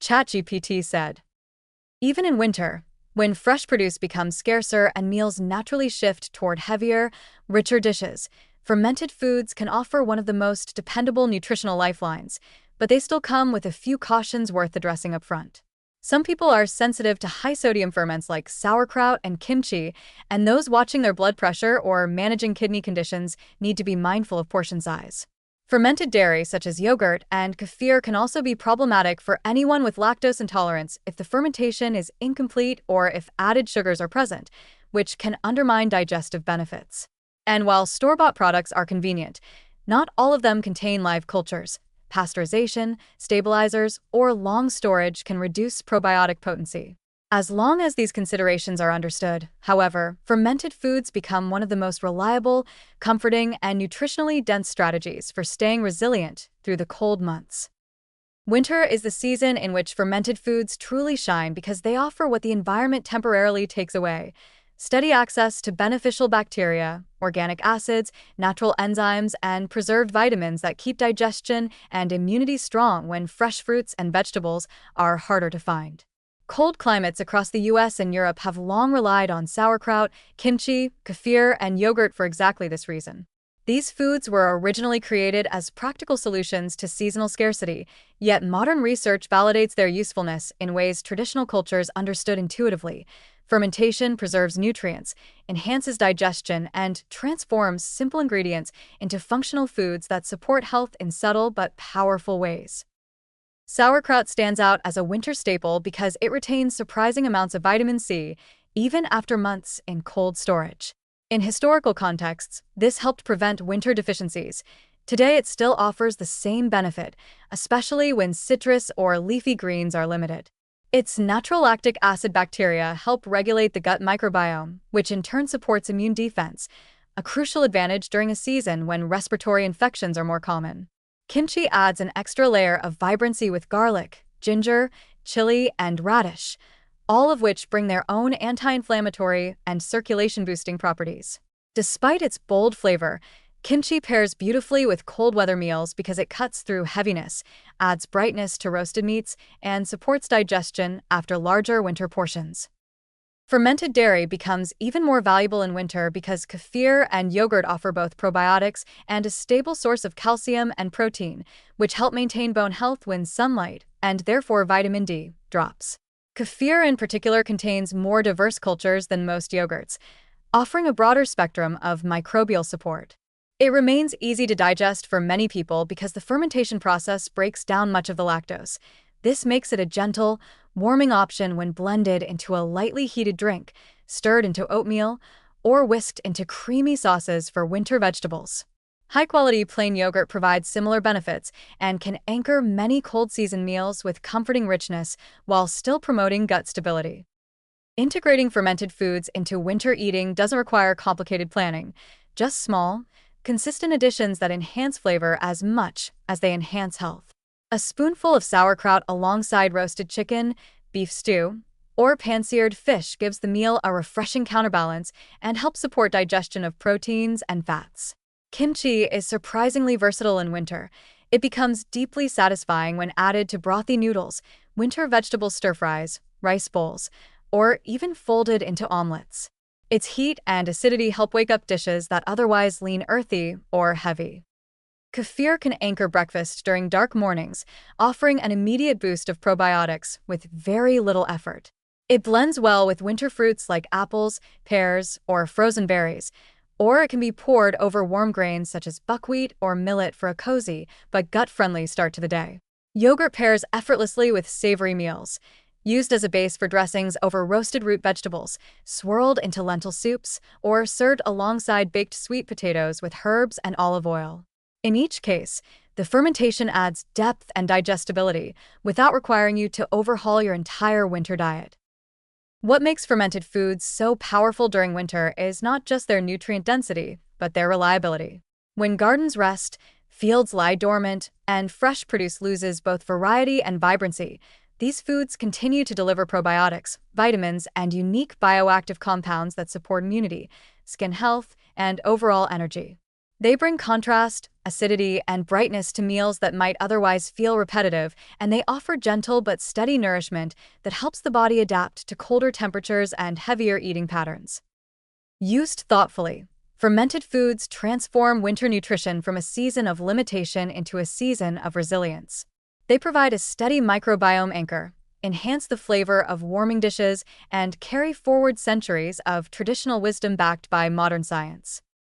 ChatGPT said. Even in winter, when fresh produce becomes scarcer and meals naturally shift toward heavier, richer dishes, fermented foods can offer one of the most dependable nutritional lifelines, but they still come with a few cautions worth addressing up front. Some people are sensitive to high-sodium ferments like sauerkraut and kimchi, and those watching their blood pressure or managing kidney conditions need to be mindful of portion size. Fermented dairy, such as yogurt and kefir, can also be problematic for anyone with lactose intolerance if the fermentation is incomplete or if added sugars are present, which can undermine digestive benefits. And while store-bought products are convenient, not all of them contain live cultures. Pasteurization, stabilizers, or long storage can reduce probiotic potency. As long as these considerations are understood, however, fermented foods become one of the most reliable, comforting, and nutritionally dense strategies for staying resilient through the cold months. Winter is the season in which fermented foods truly shine because they offer what the environment temporarily takes away: steady access to beneficial bacteria, organic acids, natural enzymes, and preserved vitamins that keep digestion and immunity strong when fresh fruits and vegetables are harder to find. Cold climates across the US and Europe have long relied on sauerkraut, kimchi, kefir, and yogurt for exactly this reason. These foods were originally created as practical solutions to seasonal scarcity, yet modern research validates their usefulness in ways traditional cultures understood intuitively. Fermentation preserves nutrients, enhances digestion, and transforms simple ingredients into functional foods that support health in subtle but powerful ways. Sauerkraut stands out as a winter staple because it retains surprising amounts of vitamin C, even after months in cold storage. In historical contexts, this helped prevent winter deficiencies. Today, it still offers the same benefit, especially when citrus or leafy greens are limited. Its natural lactic acid bacteria help regulate the gut microbiome, which in turn supports immune defense, a crucial advantage during a season when respiratory infections are more common. Kimchi adds an extra layer of vibrancy with garlic, ginger, chili, and radish, all of which bring their own anti-inflammatory and circulation-boosting properties. Despite its bold flavor, kimchi pairs beautifully with cold weather meals because it cuts through heaviness, adds brightness to roasted meats, and supports digestion after larger winter portions. Fermented dairy becomes even more valuable in winter because kefir and yogurt offer both probiotics and a stable source of calcium and protein, which help maintain bone health when sunlight, and therefore vitamin D, drops. Kefir in particular contains more diverse cultures than most yogurts, offering a broader spectrum of microbial support. It remains easy to digest for many people because the fermentation process breaks down much of the lactose. This makes it a gentle, warming option when blended into a lightly heated drink, stirred into oatmeal, or whisked into creamy sauces for winter vegetables. High-quality plain yogurt provides similar benefits and can anchor many cold-season meals with comforting richness while still promoting gut stability. Integrating fermented foods into winter eating doesn't require complicated planning, just small, consistent additions that enhance flavor as much as they enhance health. A spoonful of sauerkraut alongside roasted chicken, beef stew, or pan-seared fish gives the meal a refreshing counterbalance and helps support digestion of proteins and fats. Kimchi is surprisingly versatile in winter. It becomes deeply satisfying when added to brothy noodles, winter vegetable stir-fries, rice bowls, or even folded into omelets. Its heat and acidity help wake up dishes that otherwise lean earthy or heavy. Kefir can anchor breakfast during dark mornings, offering an immediate boost of probiotics with very little effort. It blends well with winter fruits like apples, pears, or frozen berries, or it can be poured over warm grains such as buckwheat or millet for a cozy but gut-friendly start to the day. Yogurt pairs effortlessly with savory meals, used as a base for dressings over roasted root vegetables, swirled into lentil soups, or served alongside baked sweet potatoes with herbs and olive oil. In each case, the fermentation adds depth and digestibility without requiring you to overhaul your entire winter diet. What makes fermented foods so powerful during winter is not just their nutrient density, but their reliability. When gardens rest, fields lie dormant, and fresh produce loses both variety and vibrancy, these foods continue to deliver probiotics, vitamins, and unique bioactive compounds that support immunity, skin health, and overall energy. They bring contrast, acidity, and brightness to meals that might otherwise feel repetitive, and they offer gentle but steady nourishment that helps the body adapt to colder temperatures and heavier eating patterns. Used thoughtfully, fermented foods transform winter nutrition from a season of limitation into a season of resilience. They provide a steady microbiome anchor, enhance the flavor of warming dishes, and carry forward centuries of traditional wisdom backed by modern science.